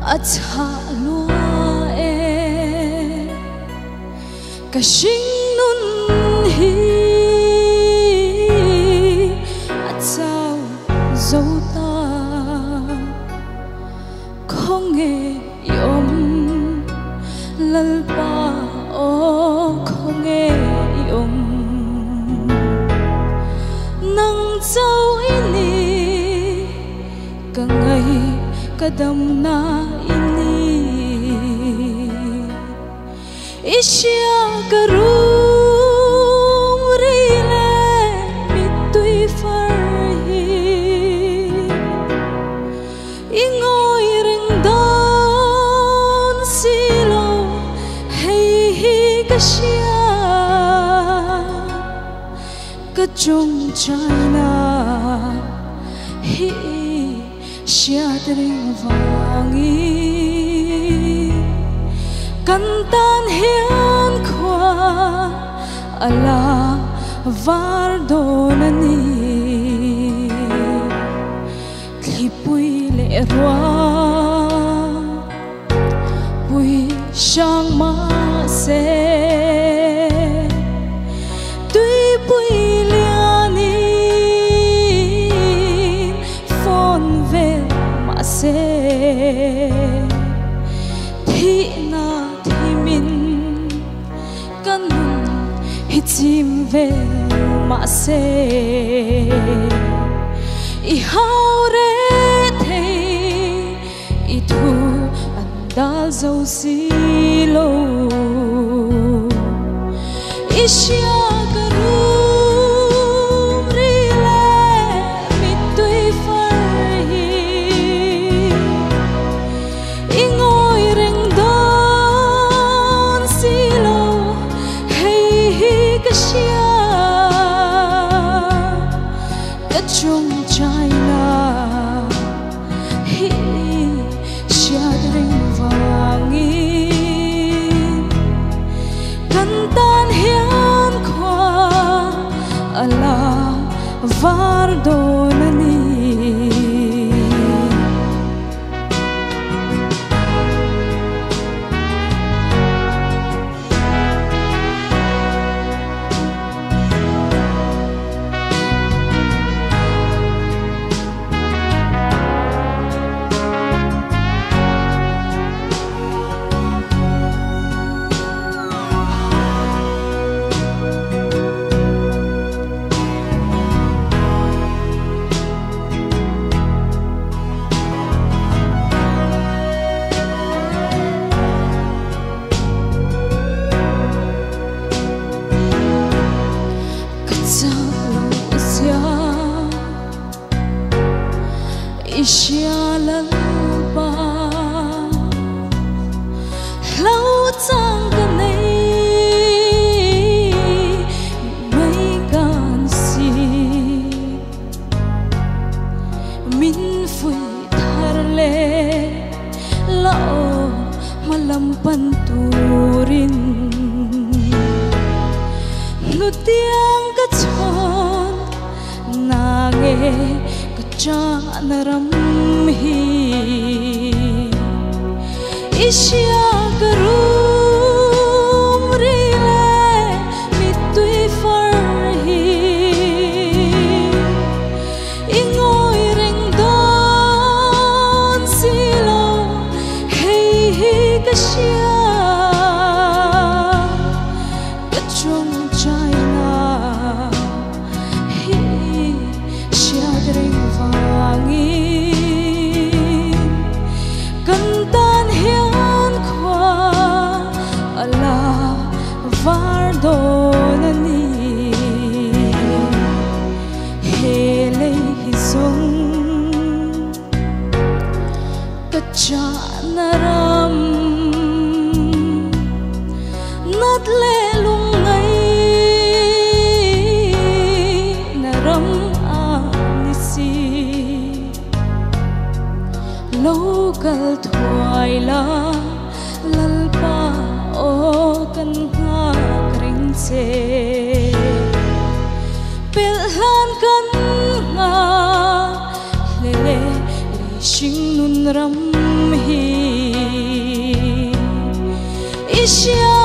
cha lúa cả sinh nun hi chao dấu ta không nghe yom lal pa o không nghe yom nang châu ini cả ngày cả đêm na ini isya karum rile mitui farhi ingoi ring don silo hey hi kasya ka chung china hi sia tring vangi kantan hian khwa ala vardonani klipui le rwa pui sang ma se tui pui liani phone vel ma se thi na thimin kanun hichim ve ma se I haure thei I thu andal zo silo isya karum rile mitui farhi ingoi ring don silo hey hi kasya ka chung china hi siya ring vangin kantan hian khwa ala vardonani isya lalpa lau chang ka nei mai kan si min phui thar le lao malam pan turin nu tiang ka chon na nge Chan ram hi isya karum rile mitui farhi ingoi ring don silo hey hi kasya ka chung china hi siya ring vangin kantan hian khwa ala vardonani hele hi sung ka chanaram nat le lungai naram local thuai la lalpa o kan nga kring se pel han kan nga le le shing nun ram hi 笑。